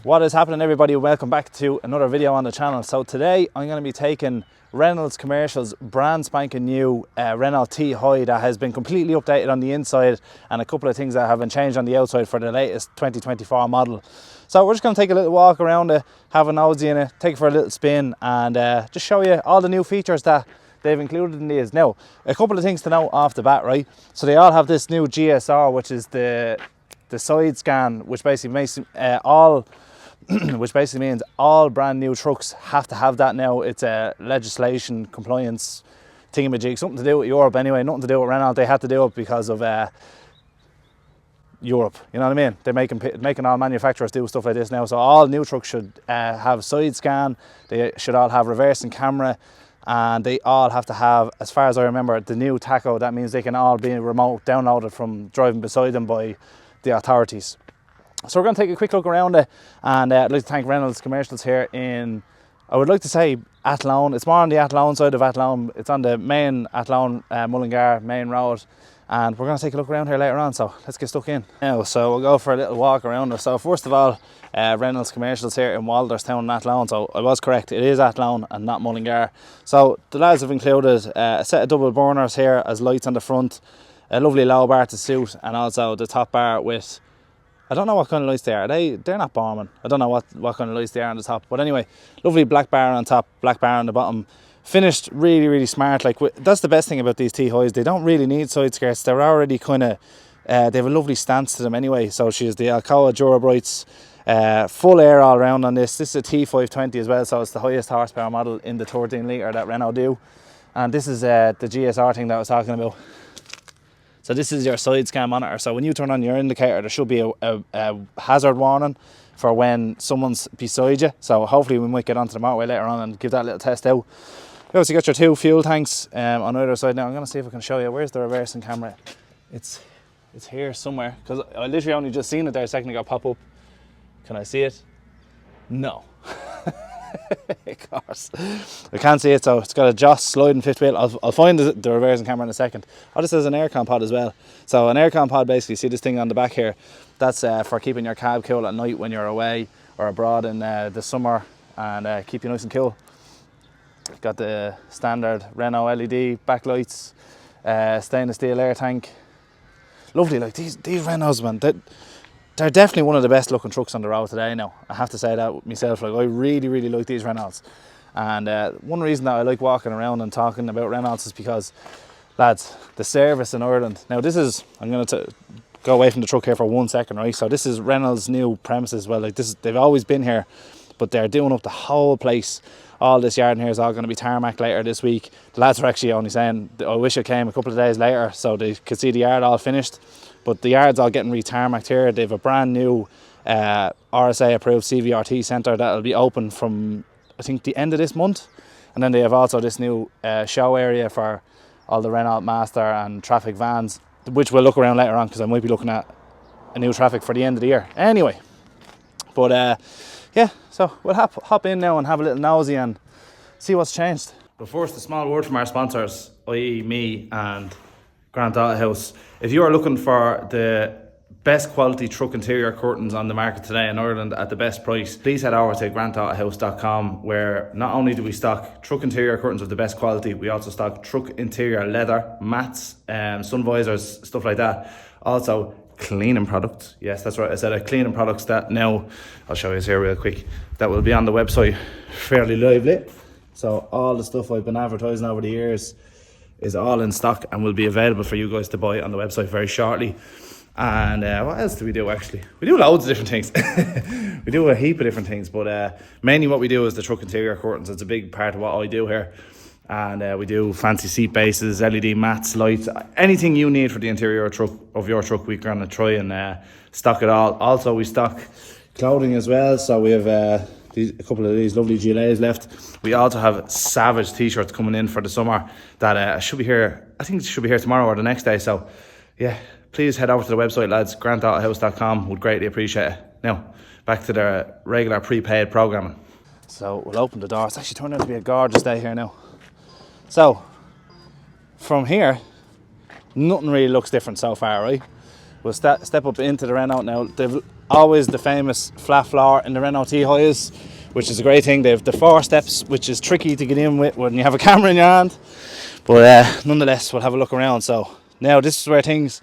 What is happening, everybody? Welcome back to another video on the channel. So today I'm going to be taking Reynolds Commercial's brand spanking new Renault T520 that has been completely updated on the inside, and a couple of things that have been changed on the outside for the latest 2024 model. So we're just going to take a little walk around it, have a nosy in it, take it for a little spin, and just show you all the new features that they've included in these. Now, a couple of things to note off the bat, right? So they all have this new GSR, which is the side scan, which basically makes which basically means all brand new trucks have to have that now. It's a legislation compliance thingamajig, something to do with Europe anyway, nothing to do with Renault. They had to do it because of Europe, you know what I mean? They're making all manufacturers do stuff like this now. So all new trucks should have side scan, they should all have reversing camera, and they all have to have, as far as I remember, the new tacho. That means they can all be remote downloaded from driving beside them by the authorities. So we're going to take a quick look around it, and I'd like to thank Reynolds Commercials here in, I would like to say, Athlone. It's more on the Athlone side of Athlone. It's on the main Athlone Mullingar main road, and we're going to take a look around here later on. So let's get stuck in now. So we'll go for a little walk around it. So first of all, Reynolds Commercials here in Walderstown in Athlone. So I was correct, it is Athlone and not Mullingar. So the lads have included a set of double burners here as lights on the front, a lovely low bar to suit, and also the top bar with, I don't know what kind of lights they are. They're not bombing. I don't know what kind of lights they are on the top. But anyway, lovely black bar on top, black bar on the bottom. Finished really, really smart. Like, that's the best thing about these T5s. They don't really need side skirts. They're already kind of, they have a lovely stance to them anyway. So she's the Alcoa Durabrights, full air all around on this. This is a T520 as well. So it's the highest horsepower model in the 13 litre that Renault do. And this is the GSR thing that I was talking about. So this is your side scan monitor. So when you turn on your indicator, there should be a hazard warning for when someone's beside you. So hopefully we might get onto the motorway later on and give that little test out. You obviously got your two fuel tanks on either side. Now I'm going to see if I can show you. Where's the reversing camera? It's here somewhere, because I literally only just seen it there a second ago pop up. Can I see it? No. Of course I can't see it, so it's got a Joss sliding fifth wheel. I'll find the reversing camera in a second. Oh, this has an aircon pod as well. So an aircon pod, basically, see this thing on the back here, that's for keeping your cab cool at night when you're away or abroad in the summer, and keep you nice and cool. Got the standard Renault LED backlights, stainless steel air tank. Lovely. Like these Renaults, man, they're definitely one of the best looking trucks on the road today now. I have to say that myself. Like, I really, really like these Renaults. And one reason that I like walking around and talking about Renaults is because, lads, the service in Ireland. Now this is, I'm going to go away from the truck here for 1 second, right? So this is Renaults' new premises. Well, like this is, they've always been here, but they're doing up the whole place. All this yard in here is all going to be tarmac later this week. The lads are actually only saying, I wish I came a couple of days later so they could see the yard all finished. But the yard's all getting re-tarmacked here. They have a brand new RSA approved CVRT centre that'll be open from, I think, the end of this month. And then they have also this new show area for all the Renault Master and traffic vans, which we'll look around later on, because I might be looking at a new traffic for the end of the year. Anyway, but yeah, so we'll hop in now and have a little nosy and see what's changed. But first, a small word from our sponsors, i.e. me and Grant Autohouse. If you are looking for the best quality truck interior curtains on the market today in Ireland at the best price, please head over to grantautohouse.com, where not only do we stock truck interior curtains of the best quality, we also stock truck interior leather, mats, sun visors, stuff like that. Also, cleaning products. Yes, that's right, I said cleaning products that now, I'll show you here real quick, that will be on the website fairly lively. So all the stuff I've been advertising over the years is all in stock and will be available for you guys to buy on the website very shortly. And what else do we do? Actually, we do loads of different things. We do a heap of different things, but mainly what we do is the truck interior curtains. It's a big part of what I do here. And we do fancy seat bases, LED mats, lights, anything you need for the interior of your truck, we're going to try and stock it all. Also, we stock clothing as well, so we have a couple of these lovely gilets left. We also have Savage t-shirts coming in for the summer that should be here, I think it should be here tomorrow or the next day. So yeah, please head over to the website, lads, grantautohouse.com, would greatly appreciate it. Now, back to the regular prepaid programming. So we'll open the door. It's actually turned out to be a gorgeous day here now. So from here, nothing really looks different so far, right? We'll step up into the Renault now. They've always the famous flat floor in the Renault T520s, which is a great thing. They have the 4 steps, which is tricky to get in with when you have a camera in your hand. But nonetheless, we'll have a look around. So now this is where things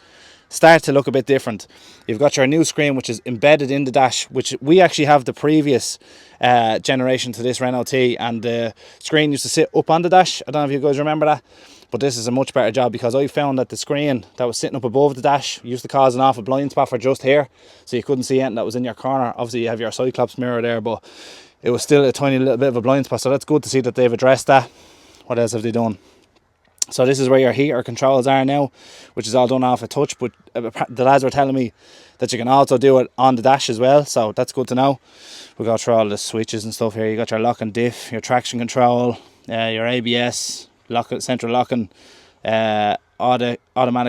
start to look a bit different. You've got your new screen, which is embedded in the dash, which we actually have the previous generation to this Renault T, and the screen used to sit up on the dash. I don't know if you guys remember that, but this is a much better job, because I found that the screen that was sitting up above the dash used to cause an awful blind spot for just here, so you couldn't see anything that was in your corner. Obviously you have your Cyclops mirror there, but it was still a tiny little bit of a blind spot, so that's good to see that they've addressed that. What else have they done? So this is where your heater controls are now, which is all done off a touch, but the lads were telling me that you can also do it on the dash as well, so that's good to know. We'll go through all the switches and stuff here. You got your lock and diff, your traction control, your ABS, central locking, automatic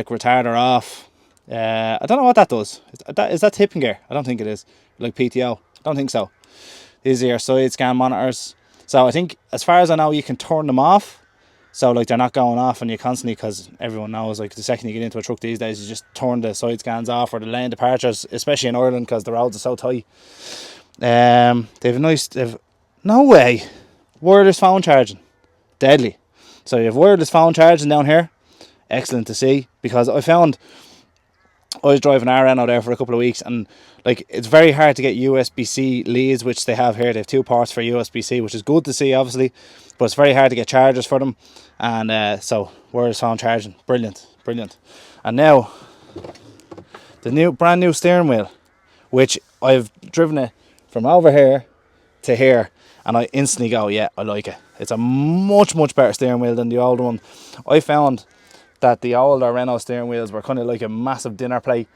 retarder off. I don't know what that does. Is that tipping gear? I don't think it is. Like PTO? I don't think so. These are your side scan monitors. So I think, as far as I know, you can turn them off. So like they're not going off on you constantly, because everyone knows like the second you get into a truck these days, you just turn the side scans off, or the lane departures, especially in Ireland because the roads are so tight. They've no way, wireless phone charging, deadly. So you have wireless phone charging down here, excellent to see, because I found I was driving our Renault there for a couple of weeks, and like it's very hard to get USB-C leads, which they have here. They have 2 ports for USB-C, which is good to see obviously, but it's very hard to get chargers for them. And so wireless phone charging, brilliant. And now the brand new steering wheel, which I've driven it from over here to here, and I instantly go, yeah, I like it. It's a much better steering wheel than the old one. I found that the older Renault steering wheels were kind of like a massive dinner plate,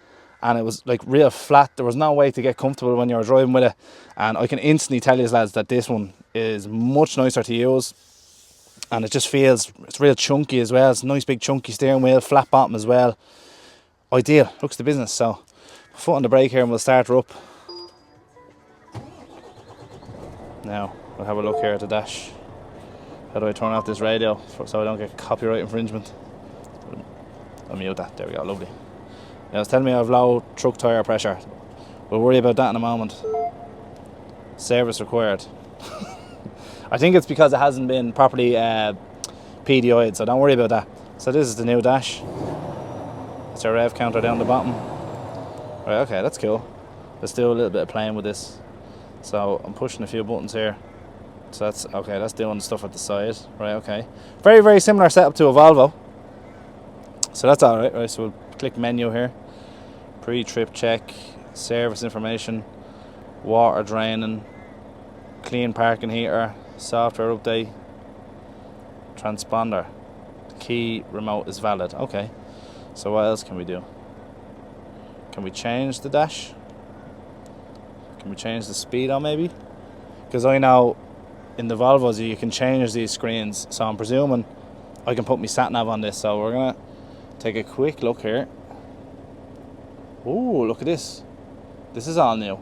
and it was like real flat. There was no way to get comfortable when you were driving with it, and I can instantly tell you lads that this one is much nicer to use, and it just feels, it's real chunky as well. It's a nice big chunky steering wheel, flat bottom as well. Ideal, looks the business. So foot on the brake here and we'll start her up. Now we'll have a look here at the dash. How do I turn off this radio so I don't get copyright infringement? I'll mute that. There we go, lovely. Now it's telling me I have low truck tyre pressure. We'll worry about that in a moment. Service required. I think it's because it hasn't been properly PDI'd, so don't worry about that. So this is the new dash. It's your rev counter down the bottom. Right, okay, that's cool. Let's do a little bit of playing with this. So I'm pushing a few buttons here. So that's okay, that's doing stuff at the side. Right, okay. Very similar setup to a Volvo. So that's alright, right? So we'll click menu here. Pre-trip check, service information, water draining, clean parking heater, software update, transponder. The key remote is valid. Okay. So what else can we do? Can we change the dash? Can we change the speed on maybe? Because I know in the Volvos you can change these screens, so I'm presuming I can put my sat nav on this. So we're gonna take a quick look here. Oh, look at this. This is all new.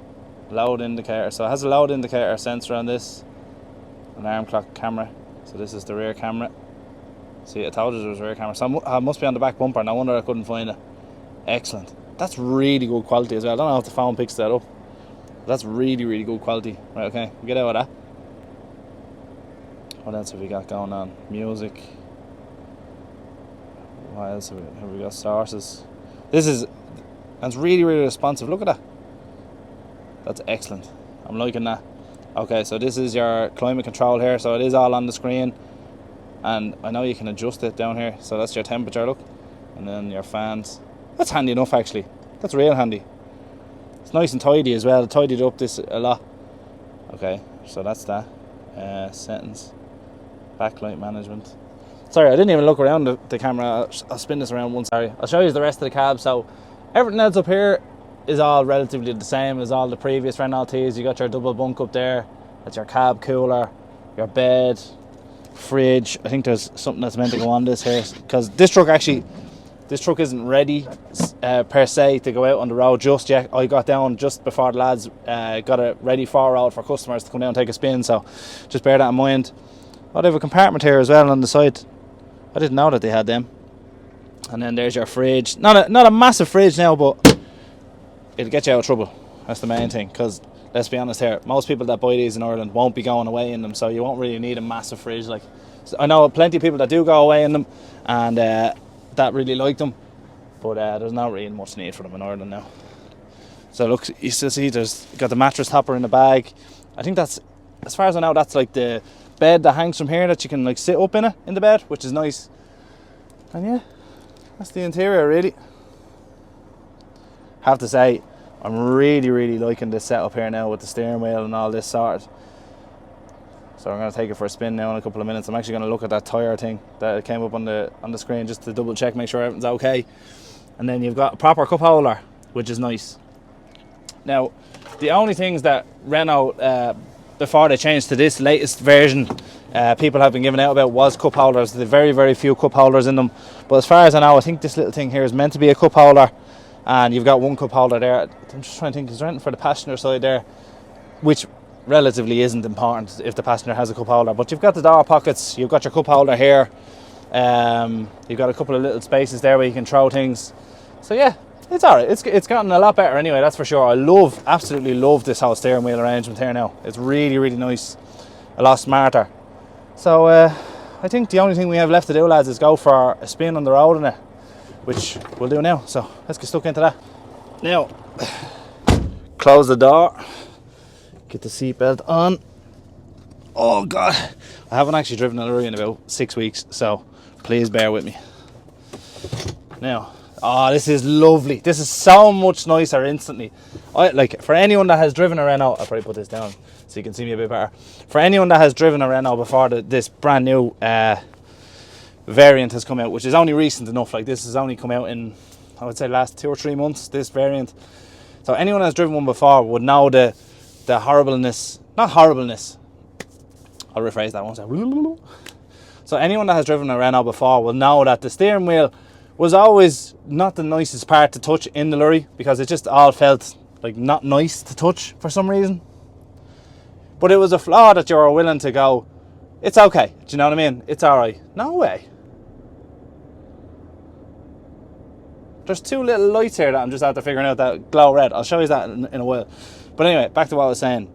Load indicator. So it has a load indicator sensor on this. An alarm clock camera. So this is the rear camera. See, I told you there was a rear camera. So it must be on the back bumper. No wonder I couldn't find it. Excellent. That's really good quality as well. I don't know if the phone picks that up. That's really good quality. Right, okay. Get out of that. What else have we got going on? Music. What else have we got? Sources. This is, and it's really responsive. Look at that. That's excellent. I'm liking that. Okay, so this is your climate control here. So it is all on the screen, and I know you can adjust it down here. So that's your temperature, look, and then your fans. That's handy enough actually. That's real handy. It's nice and tidy as well. I tidied up this a lot. Okay, so that's that. Settings, backlight management. Sorry, I didn't even look around the camera. I'll spin this around once. Sorry, I'll show you the rest of the cab. So everything else up here is all relatively the same as all the previous Renault T's. You got your double bunk up there. That's your cab cooler, your bed, fridge. I think there's something that's meant to go on this here, because this truck isn't ready per se to go out on the road just yet. I got down just before the lads got it ready for road for customers to come down and take a spin, so just bear that in mind. Oh, they have a compartment here as well on the side. I didn't know that they had them. And then there's your fridge. Not a massive fridge now, but it'll get you out of trouble. That's the main thing, because let's be honest here, most people that buy these in Ireland won't be going away in them, so you won't really need a massive fridge. Like, so I know plenty of people that do go away in them and that really like them, but there's not really much need for them in Ireland now. So look, you still see there's got the mattress topper in the bag. I think that's, as far as I know, that's like the bed that hangs from here that you can like sit up in it in the bed, which is nice. And yeah, that's the interior really. Have to say, I'm really liking this setup here now with the steering wheel and all this sorted. So I'm going to take it for a spin now in a couple of minutes. I'm actually going to look at that tyre thing that came up on the screen just to double check, make sure everything's okay. And then you've got a proper cup holder, which is nice. Now, the only things that Renault, before they changed to this latest version, people have been giving out about was cup holders. There's very few cup holders in them. But as far as I know, I think this little thing here is meant to be a cup holder. And you've got one cup holder there. I'm just trying to think, is there anything for the passenger side there? Which relatively isn't important if the passenger has a cup holder. But you've got the door pockets, you've got your cup holder here. You've got a couple of little spaces there where you can throw things. So yeah, it's alright. It's gotten a lot better anyway, that's for sure. I absolutely love this whole steering wheel arrangement here now. It's really nice. A lot smarter. So I think the only thing we have left to do, lads, is go for a spin on the road in it, which we'll do now. So let's get stuck into that. Now, close the door, get the seatbelt on. Oh God, I haven't actually driven a lorry in about 6 weeks, so please bear with me. Now, oh, this is lovely. This is so much nicer instantly. Like, for anyone that has driven a Renault, I'll probably put this down so you can see me a bit better. For anyone that has driven a Renault before this brand new variant has come out, which is only recent enough, like this has only come out in, I would say, last 2 or 3 months, this variant. So anyone that's driven one before would know the horribleness, not horribleness, I'll rephrase that one. So anyone that has driven a Renault before will know that the steering wheel was always not the nicest part to touch in the lorry, because it just all felt like not nice to touch for some reason. But it was a flaw that you were willing to go, it's okay, do you know what I mean? It's alright. No way. There's 2 little lights here that I'm just after figuring out that glow red. I'll show you that in a while. But anyway, back to what I was saying.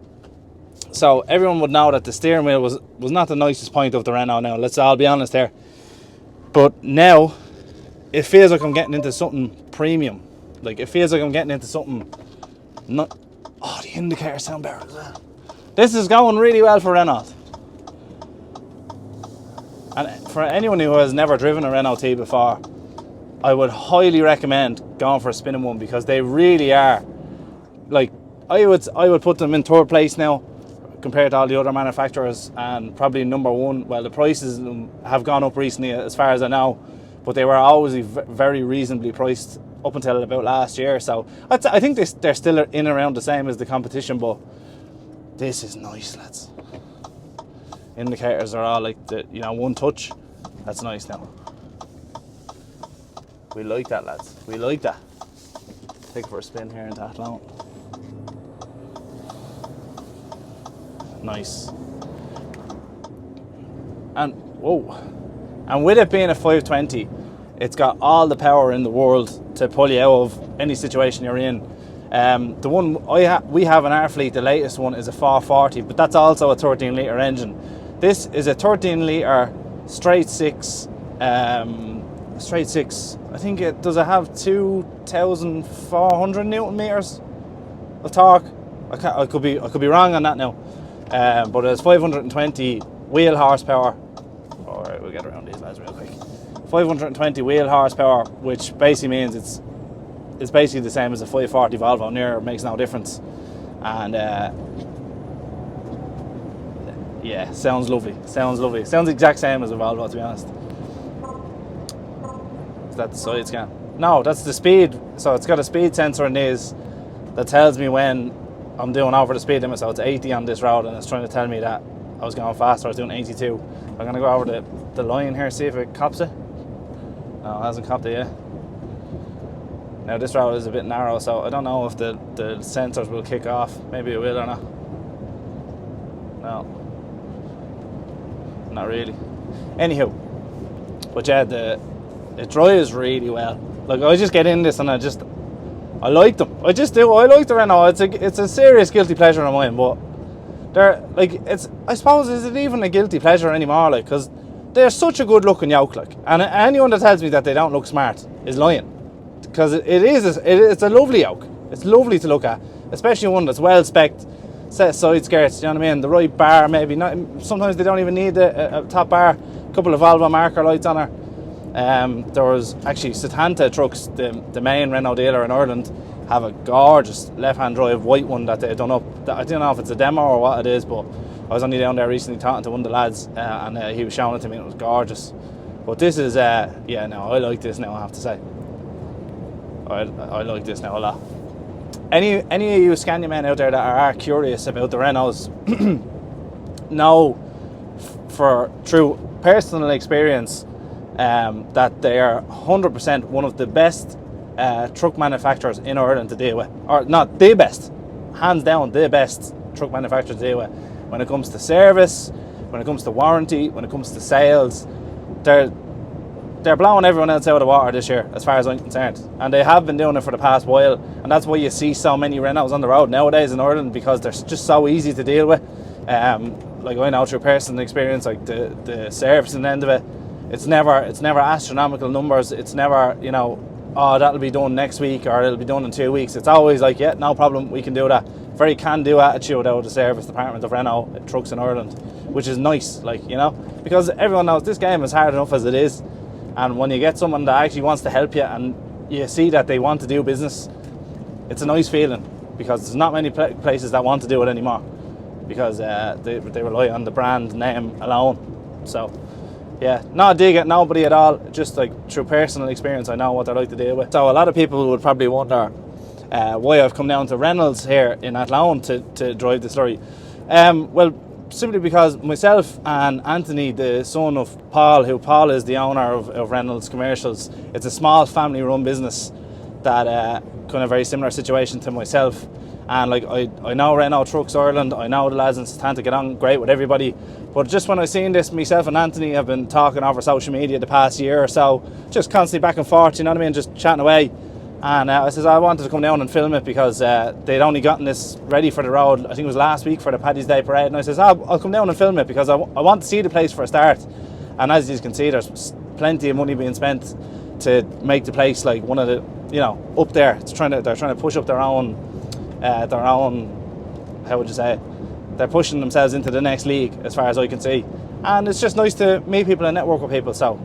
So everyone would know that the steering wheel was not the nicest point of the Renault now. Let's all be honest here. But now, it feels like I'm getting into something premium. Like, it feels like I'm getting into something not... Oh, the indicator sound better as well. This is going really well for Renault. And for anyone who has never driven a Renault T before, I would highly recommend going for a spinning one, because they really are, like, I would put them in 3rd place now compared to all the other manufacturers, and probably number 1. Well, the prices have gone up recently as far as I know, but they were always very reasonably priced up until about last year. So I think they're still in around the same as the competition, but this is nice, lads. Indicators are all like one touch. That's nice now. We like that, lads. We like that. Take it for a spin here in that long. Nice. And whoa. And with it being a 520, it's got all the power in the world to pull you out of any situation you're in. The one we have in our fleet, the latest one, is a 440, but that's also a 13 litre engine. This is a 13 litre straight six. I think does it have 2,400 newton meters of torque? I could be wrong on that now. But it's 520 wheel horsepower. Alright, we'll get around these lads real quick. 520 wheel horsepower, which basically means it's basically the same as a 540 Volvo. Near makes no difference. And yeah, sounds lovely. Sounds lovely. Sounds the exact same as a Volvo, to be honest. Is that the side scan? No, that's the speed. So it's got a speed sensor in these that tells me when I'm doing over the speed limit. So it's 80 on this road, and it's trying to tell me that I was going faster. I was doing 82. I'm going to go over the line here, see if it cops it. No, it hasn't copped it yet. Now this road is a bit narrow, so I don't know if the sensors will kick off. Maybe it will or not. No, not really. Anywho, but yeah, it drives really well. Like, I just get in this and I I like them. I just do. I like the Renault. It's a serious guilty pleasure of mine. But they're like, it's, I suppose, is it even a guilty pleasure anymore? Like, because they're such a good looking yoke. Like, and anyone that tells me that they don't look smart is lying. Because it's a lovely yoke. It's lovely to look at, especially one that's well spec'd, set side skirts. You know what I mean? The right bar, maybe not. Sometimes they don't even need a top bar. A couple of Volvo marker lights on her. There was actually Setanta trucks, the main Renault dealer in Ireland, have a gorgeous left-hand drive white one that they've done up. I don't know if it's a demo or what it is, but I was only down there recently talking to one of the lads, and he was showing it to me, and it was gorgeous. But this is, yeah, no, I like this now, I have to say. I like this now a lot. Any of you Scania men out there that are curious about the Renaults, know through personal experience that they are 100% one of the best truck manufacturers in Ireland to deal with, or not the best, hands down the best truck manufacturer to deal with. When it comes to service, when it comes to warranty, when it comes to sales, they're blowing everyone else out of the water this year, as far as I'm concerned. And they have been doing it for the past while, and that's why you see so many Renaults on the road nowadays in Ireland, because they're just so easy to deal with. Like I know through personal experience, like the servicing end of it, it's never astronomical numbers. It's never, you know, oh, that'll be done next week or it'll be done in 2 weeks. It's always like, yeah, no problem, we can do that. Very can-do attitude out of the service department of Renault Trucks in Ireland, which is nice, like, you know, because everyone knows this game is hard enough as it is. And when you get someone that actually wants to help you and you see that they want to do business, it's a nice feeling, because there's not many places that want to do it anymore, because they rely on the brand name alone. So, yeah, not a dig at nobody at all, just like through personal experience, I know what they're like to deal with. So a lot of people would probably wonder why I've come down to Reynolds here in Athlone to drive this lorry. Well, simply because myself and Anthony, the son of Paul, who Paul is the owner of Reynolds Commercials, it's a small family run business that kind of very similar situation to myself. And like I know Renault Trucks Ireland, I know the lads in Setanta get on great with everybody, but just when I seen this, myself and Anthony have been talking over social media the past year or so, just constantly back and forth, you know what I mean, just chatting away. And I says I wanted to come down and film it because they'd only gotten this ready for the road, I think it was last week for the Paddy's Day parade, and I says I'll come down and film it because I want to see the place for a start. And as you can see, there's plenty of money being spent to make the place like one of the, you know, up there. They're trying to push up their own, how would you say, they're pushing themselves into the next league as far as I can see. And it's just nice to meet people and network with people. So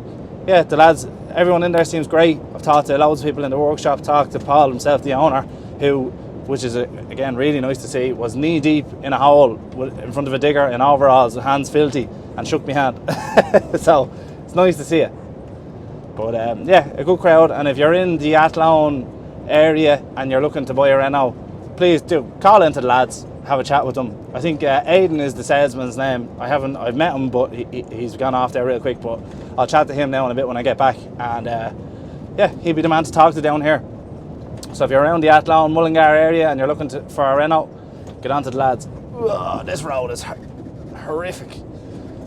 yeah, the lads, everyone in there seems great. I've talked to loads of people in the workshop, talked to Paul himself, the owner, who, which is again really nice to see, was knee deep in a hole in front of a digger in overalls, hands filthy, and shook my hand. So it's nice to see it. But yeah, a good crowd. And if you're in the Athlone area and you're looking to buy a Renault, please do call into the lads, have a chat with them. I think Aidan is the salesman's name. I've met him, but he's gone off there real quick. But I'll chat to him now in a bit when I get back. And yeah, he'll be the man to talk to down here. So if you're around the Athlone, Mullingar area and you're looking for a Renault, get on to the lads. Ugh, this road is horrific.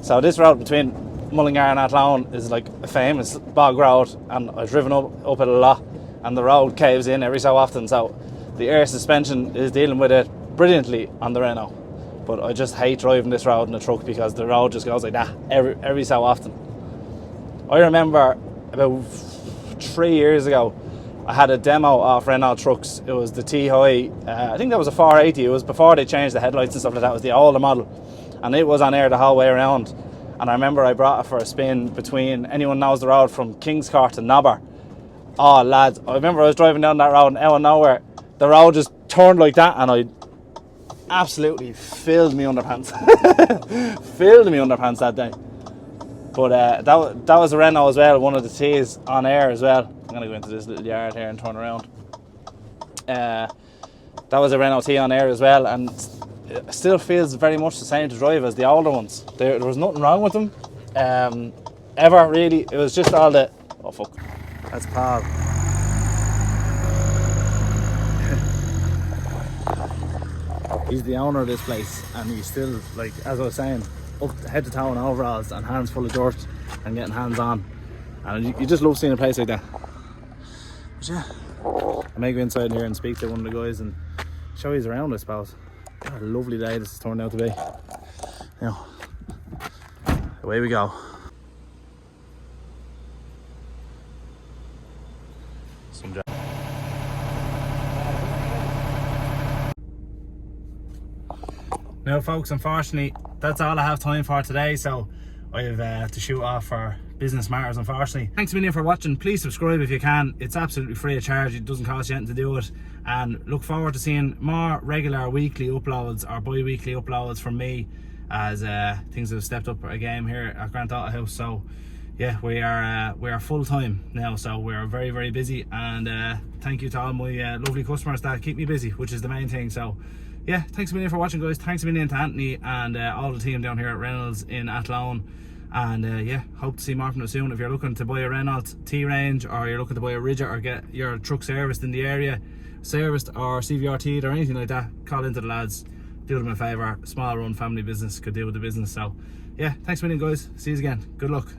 So this road between Mullingar and Athlone is like a famous bog road, and I've driven up it a lot, and the road caves in every so often. So the air suspension is dealing with it brilliantly on the Renault. But I just hate driving this road in a truck because the road just goes like that every so often. I remember about 3 years ago, I had a demo off Renault Trucks. It was the T-High, I think that was a 480. It was before they changed the headlights and stuff like that. It was the older model, and it was on air the whole way around. And I remember I brought it for a spin between, anyone knows the road from Kingscourt to Nobber. Oh lads, I remember I was driving down that road and out of nowhere the road just turned like that, and I absolutely filled me underpants. Filled me underpants that day. But that was a Renault as well, one of the T's on air as well. I'm going to go into this little yard here and turn around. That was a Renault T on air as well, and it still feels very much the same to drive as the older ones. There was nothing wrong with them, ever really. It was just all the, oh fuck, that's Paul. He's the owner of this place, and he's still, like, as I was saying, up head to toe in overalls and hands full of dirt and getting hands on. And you just love seeing a place like that. But yeah, I may go inside here and speak to one of the guys and show you around, I suppose. What a lovely day this has turned out to be. Now, away we go. Now folks, unfortunately that's all I have time for today, so I have to shoot off for business matters, unfortunately. Thanks a million for watching. Please subscribe if you can. It's absolutely free of charge. It doesn't cost you anything to do it, and look forward to seeing more regular weekly uploads or bi-weekly uploads from me as things have stepped up a game here at Granddaughter House. So yeah, we are full time now, so we're very, very busy, and thank you to all my lovely customers that keep me busy, which is the main thing. So yeah, thanks a million for watching, guys. Thanks a million to Anthony and all the team down here at Reynolds in Athlone. And yeah, hope to see more from us soon. If you're looking to buy a Renault T-Range, or you're looking to buy a Ridger, or get your truck serviced in the area, serviced or CVRT'd or anything like that, call into the lads. Do them a favour. Small run family business, could deal with the business. So yeah, thanks a million, guys. See you again. Good luck.